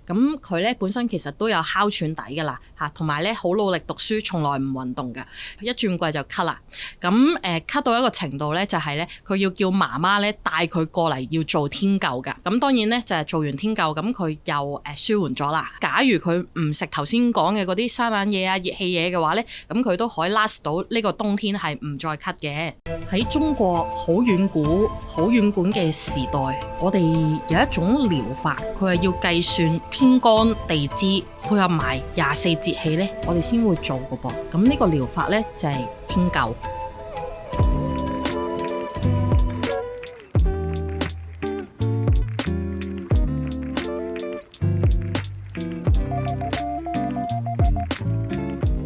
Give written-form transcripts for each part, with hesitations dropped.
咁佢咧本身其實都有哮喘底㗎啦嚇，同埋咧好努力讀書，從來唔運動㗎，一轉季就咳啦。咁咳到一個程度咧，就係咧佢要叫媽媽咧帶佢過嚟要做天灸㗎。咁當然咧就係做完天灸，咁佢又舒緩咗啦。假如佢唔食頭先講嘅嗰啲生冷嘢啊、熱氣嘢嘅話咧，咁佢都可以 last 到呢個冬天係唔再咳嘅。喺中國好遠古、好遠古嘅時代，我哋有一種療法，佢係要計算天干地支配合埋24節氣咧，我哋先會做嘅噃。咁呢個療法咧就係天灸。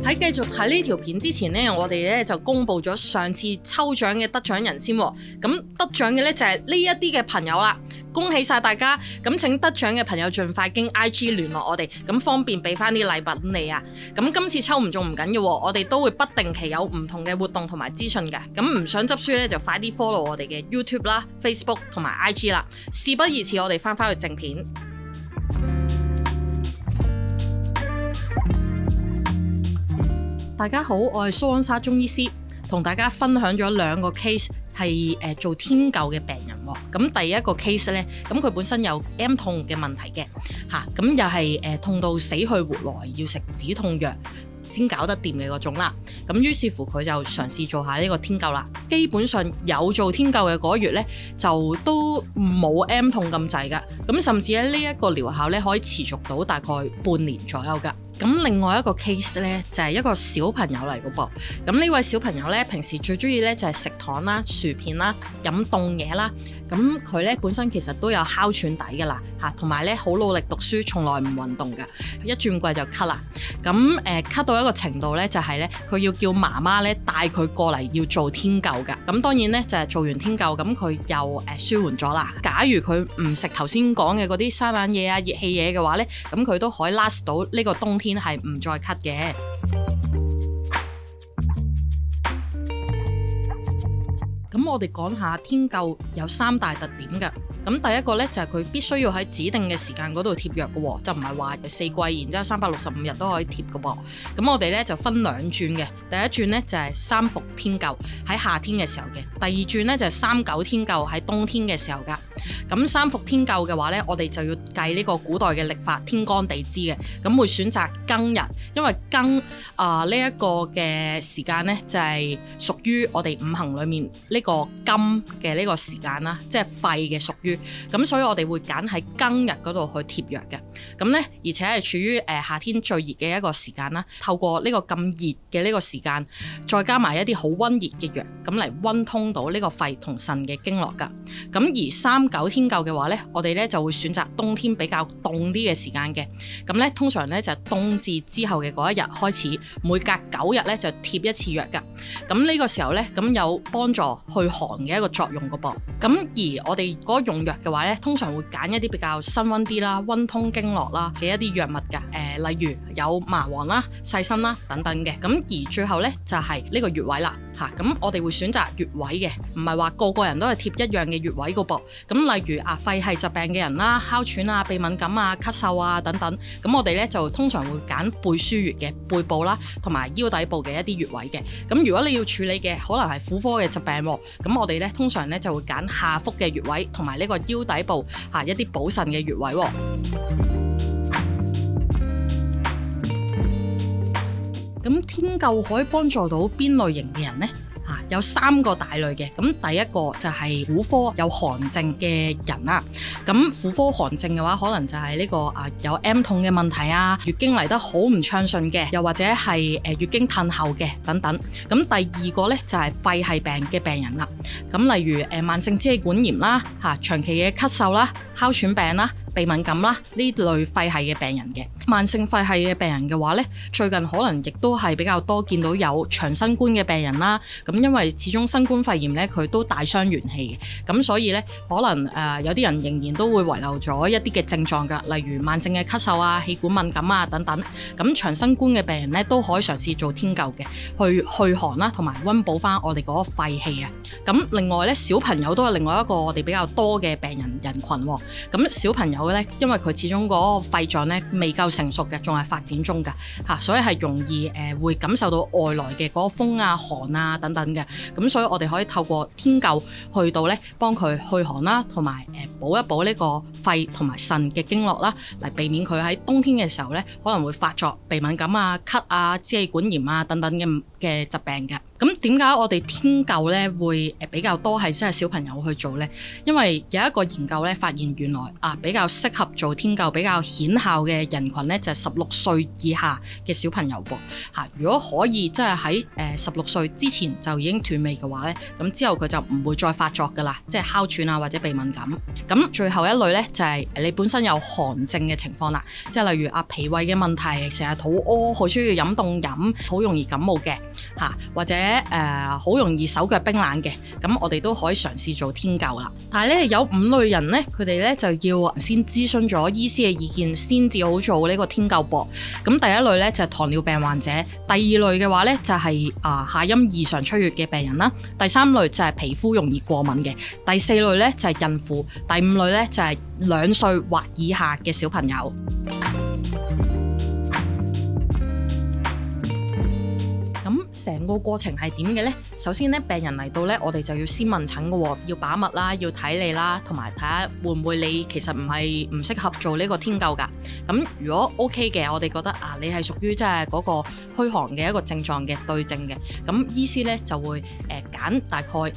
喺繼續睇呢條片之前呢，我哋咧就公布咗上次抽獎嘅得獎人先。咁得獎嘅咧就係呢一啲嘅朋友啦，恭喜晒大家！咁請得獎嘅朋友盡快經 IG 聯絡我哋，咁方便俾翻啲禮品你啊。咁今次抽唔中唔緊要，我哋都會不定期有唔同嘅活動同埋資訊嘅。咁唔想執輸咧，就快啲 follow 我哋嘅 YouTube 啦、Facebook 同埋 IG 啦。事不宜遲，我哋翻去正片。大家好，我係蘇安莎中醫師，同大家分享咗2個 case 係做天灸嘅病人喎。咁第一個 case 咧，咁佢本身有 M 痛嘅問題嘅嚇，咁又係痛到死去活來，要食止痛藥先搞得掂嘅嗰種啦。咁於是乎佢就嘗試做下呢個天灸啦。基本上有做天灸嘅嗰月咧，就都冇 M 痛咁滯噶。咁甚至咧呢一個療效咧可以持續到大概半年左右噶。咁另外一個 case 咧就係一個小朋友嚟嘅噃。咁呢位小朋友咧平時最中意咧就係食糖啦、薯片啦、飲凍嘢啦。咁佢咧本身其實都有哮喘底㗎啦嚇，同埋咧好努力讀書，從來唔運動㗎，一轉季就咳啦。咁咳到一個程度咧，就係咧佢要叫媽媽咧帶佢過嚟要做天灸㗎。咁當然咧就係做完天灸，咁佢又舒緩咗啦。假如佢唔食頭先講嘅嗰啲生冷嘢啊、熱氣嘢嘅話咧，咁佢都可以 last 到呢個冬天係唔再咳嘅。咁我哋講下天灸有3大特點嘅。咁第一個咧就係佢必須要喺指定嘅時間嗰度貼藥嘅喎，就唔係話4季然之後365日都可以貼嘅噃。咁我哋咧就分2轉嘅，第一轉咧就係3伏天灸喺夏天嘅時候嘅，第二轉咧就係3九天灸喺冬天嘅時候㗎。咁3伏天灸嘅話咧，我哋就要計呢個古代嘅曆法天干地支嘅，咁會選擇庚日，因為庚呢一個嘅時間咧就係屬於我哋五行裡面呢個金嘅呢個時間啦，即係肺嘅屬於。咁所以我哋會揀喺庚日嗰度去貼藥嘅。咁咧而且係處於夏天最熱嘅一個時間啦，透過呢個咁熱嘅呢個時間，再加埋一啲好溫熱嘅藥，咁嚟溫通到呢個肺同腎嘅經絡㗎。咁而3九天灸嘅話咧，我哋咧就會選擇冬天比較凍啲嘅時間嘅。咁咧通常咧就係冬至之後嘅嗰一日開始，每隔9日咧就貼一次藥㗎。咁呢個時候咧，咁有幫助去寒嘅一個作用㗎噃。咁而我哋嗰個用藥嘅話咧，通常會揀一啲比較辛溫啲啦、溫通經絡啦嘅一啲藥物㗎。例如有麻黃啦、細辛啦等等嘅。咁而最後咧就係呢個穴位啦。咁我哋會選擇穴位嘅，唔係話個個人都係貼一樣嘅穴位個噃。咁例如肺系疾病嘅人啦、哮喘啊、鼻敏感啊、咳嗽啊等等，咁我哋咧就通常會揀背腧穴嘅背部啦，同埋腰底部嘅一啲穴位嘅。咁如果你要處理嘅可能係婦科嘅疾病，咁我哋咧通常咧就會揀下腹嘅穴位，同埋呢個腰底部一啲補腎嘅穴位。咁天灸可以幫助到邊類型嘅人呢？有3個大類嘅。咁第一個就係婦科有寒症嘅人啦。咁婦科寒症嘅話，可能就係呢個有 M 痛嘅問題啊，月經嚟得好唔暢順嘅，又或者係月經褪後嘅等等。咁第二個咧就係肺系病嘅病人啦。咁例如慢性支氣管炎啦，長期嘅咳嗽啦、哮喘病啦、鼻敏感啦，呢類肺系嘅病人嘅。慢性肺系嘅病人嘅話咧，最近可能亦都係比較多見到有長新冠嘅病人啦。咁因為始終新冠肺炎咧，佢都大傷元氣嘅，咁所以咧可能有啲人仍然都會遺留咗一啲嘅症狀㗎，例如慢性嘅咳嗽啊、氣管敏感啊等等。咁長新冠嘅病人咧都可以嘗試做天灸嘅，去寒啦，同埋溫補翻我哋嗰個肺氣啊。咁另外咧，小朋友都係另外一個我哋比較多嘅病人群喎。咁小朋友候咧，因為佢始終嗰個肺臟咧未夠成熟嘅，仲係發展中㗎嚇，所以係容易會感受到外來嘅嗰個風啊、寒啊等等嘅。咁所以我哋可以透過天灸去到咧幫佢去寒啦，同埋補一補呢個肺同埋腎嘅經絡啦，嚟避免佢喺冬天嘅時候咧可能會發作鼻敏感啊、咳啊、支氣管炎啊等等嘅疾病嘅。咁點解我哋天灸咧會比較多係真係小朋友去做呢？因為有一個研究咧發現，原來比較適合做天灸比較顯效嘅人群咧就係16歲以下嘅小朋友噃嚇。如果可以即係喺16歲之前就已經斷尾嘅話咧，咁之後佢就唔會再發作噶啦，即係哮喘啊或者鼻敏感。咁最後一類咧就係你本身有寒症嘅情況啦，即係例如脾胃嘅問題，成日肚屙，好需要飲凍飲，好容易感冒嘅嚇，或者好容易手腳冰冷嘅，咁我哋都可以嘗試做天灸啦。但係咧有5類人咧，佢哋咧就要先諮詢咗醫師嘅意見先至好做呢個天灸噃。咁第一類咧就係糖尿病患者，第二類嘅話咧就係下陰異常出血嘅病人啦，第3類就係皮膚容易過敏嘅，第4類咧就係孕婦，第5類咧就係2歲或以下嘅小朋友。成個過程係點嘅呢？首先咧，病人嚟到咧，我哋就要先問診嘅喎，要把脈啦，要睇你啦，同埋睇下會唔會你其實唔適合做呢個天灸㗎。咁如果 OK 嘅，我哋覺得你係屬於即係嗰個虛寒嘅一個症狀嘅對症嘅，咁醫師咧就會揀大概8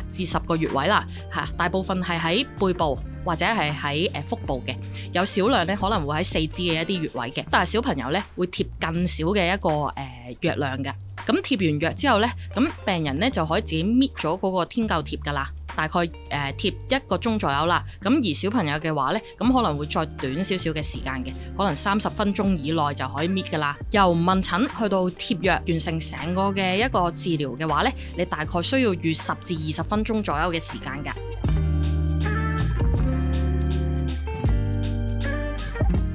至10個穴位啦嚇，大部分係喺背部或者係喺腹部嘅，有少量咧可能會喺四肢嘅一啲穴位嘅，但係小朋友咧會貼更少嘅一個藥量嘅。咁貼完藥之後咧，咁病人咧就可以自己搣咗嗰個天灸貼㗎啦，大概貼1個鐘左右啦。咁而小朋友嘅話咧，咁可能會再短少少嘅時間嘅，可能30分鐘以內就可以搣㗎啦。由問診去到貼藥完成成個嘅一個治療嘅話咧，你大概需要預10至20分鐘左右嘅時間㗎。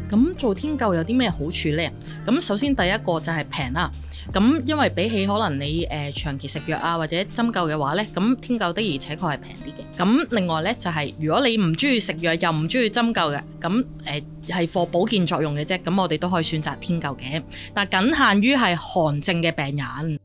咁做天灸有啲咩好處呢？咁首先第一個就係平啦。咁因為比起可能你長期食藥啊或者針灸嘅話呢，咁天灸的而且確係平啲嘅。咁另外呢，就係如果你唔中意食藥又唔中意針灸嘅，咁係for保健作用嘅啫，咁我哋都可以選擇天灸嘅，但僅限於係寒症嘅病人。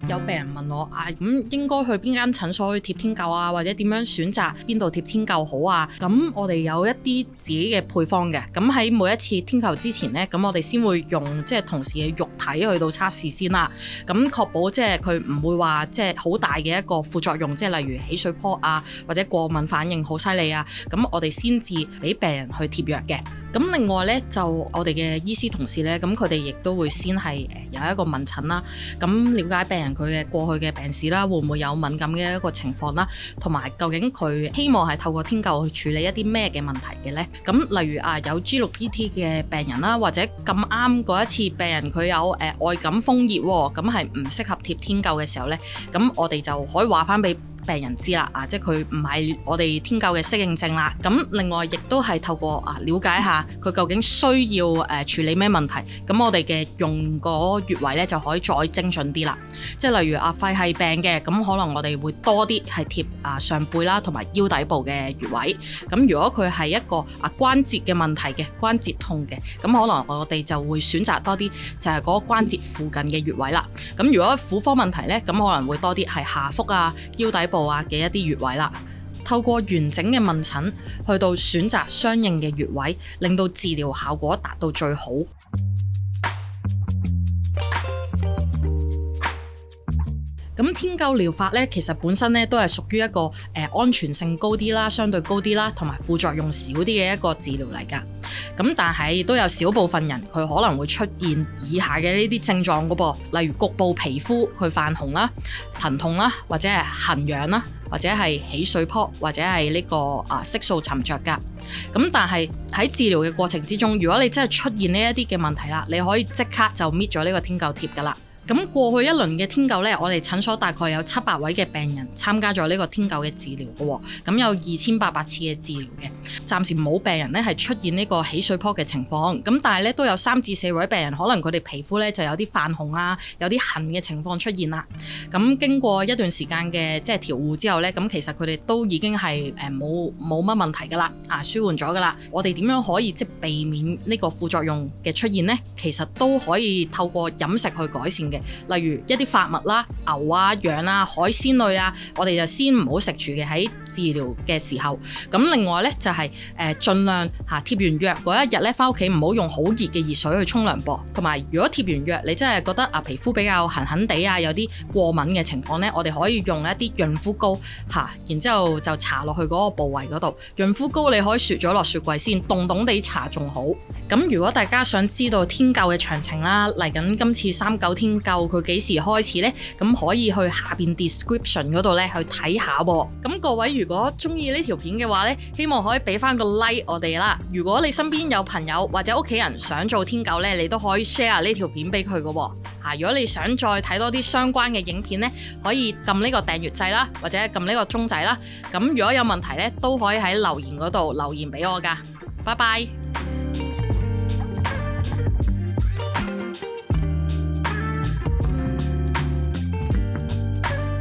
有病人問我咁應該去邊間診所去貼天灸啊，或者點樣選擇邊度貼天灸好啊？咁我哋有一啲自己嘅配方嘅，咁喺每一次天灸之前呢，咁我哋先會用即係同事嘅肉體去到測試先啦，咁確保即係佢唔會話即係好大嘅一個副作用，即係例如起水泡啊，或者過敏反應好犀利啊，咁我哋先至俾病人去貼藥嘅。咁另外咧，就我哋嘅醫師同事咧，咁佢哋亦都會先係有一個問診啦，咁了解病人佢嘅過去嘅病史啦，會唔會有敏感嘅一個情況啦，同埋究竟佢希望係透過天灸去處理一啲咩嘅問題嘅咧？咁例如有 G6PT 嘅病人啦，或者咁啱嗰一次病人佢有外感風熱喎，咁係唔適合貼天灸嘅時候咧，咁我哋就可以話翻俾病人知啦，即係佢唔係我哋天灸嘅適應症啦。咁另外亦都係透過了解下佢究竟需要處理咩問題，咁我哋嘅用嗰穴位咧就可以再精準啲啦。即係例如肺係病嘅，咁可能我哋會多啲係貼上背啦，同埋腰底部嘅穴位。咁如果佢係一個關節嘅問題嘅，關節痛嘅，咁可能我哋就會選擇多啲就係嗰個關節附近嘅穴位啦。咁如果婦科問題咧，咁可能會多啲係下腹腰底部嘅一啲穴位啦。透過完整嘅問診去到選擇相應嘅穴位，令到治療效果達到最好。咁天灸療法咧，其實本身咧都係屬於一個安全性高啲啦，相對高啲啦，同埋副作用少啲嘅一個治療嚟㗎。咁但係亦都有少部分人佢可能會出現以下嘅呢啲症狀㗎噃，例如局部皮膚佢泛紅啦、疼痛啦，或者係痕癢啦，或者係起水泡，或者係呢個色素沉着㗎。咁但係喺治療嘅過程之中，如果你真係出現呢一啲嘅問題啦，你可以即刻就搣咗呢個天灸貼㗎啦。咁過去一輪嘅天灸呢，我哋診所大概有700位嘅病人參加咗呢個天灸嘅治療嘅喎，咁有2800次嘅治療嘅。暫時冇病人咧係出現呢個起水泡嘅情況，咁但係咧都有3至4位病人可能佢哋皮膚咧就有啲泛紅啊，有啲痕嘅情況出現啦。咁經過一段時間嘅即係調護之後咧，咁其實佢哋都已經係冇乜問題噶啦，舒緩咗噶啦。我哋點樣可以即係避免呢個副作用嘅出現呢？其實都可以透過飲食去改善嘅，例如一啲發物啦、牛啊、羊啊、海鮮類啊，我哋就先唔好食住嘅喺治療嘅時候。咁另外咧就係盡量貼完藥嗰一日咧，翻屋企唔好用好熱嘅熱水去沖涼噃。同埋如果貼完藥你真係覺得皮膚比較痕痕地啊，有啲過敏嘅情況咧，我哋可以用一啲潤膚膏然之後就搽落去嗰個部位嗰度。潤膚膏你可以雪咗落雪櫃先，凍凍地搽仲好。咁如果大家想知道天灸嘅詳情啦，嚟緊今次39天灸佢幾時開始呢？咁可以去下邊 description 嗰度咧去睇下喎。咁各位如果中意呢條片嘅話咧，希望可以俾翻個 like 我哋啦。如果你身邊有朋友或者屋企人想做天灸咧，你都可以 share 呢條片俾佢嘅喎。如果你想再睇多啲相關嘅影片咧，可以撳呢個訂閱掣啦，或者撳呢個鐘仔啦。咁如果有問題咧，都可以喺留言嗰度留言俾我㗎。拜拜。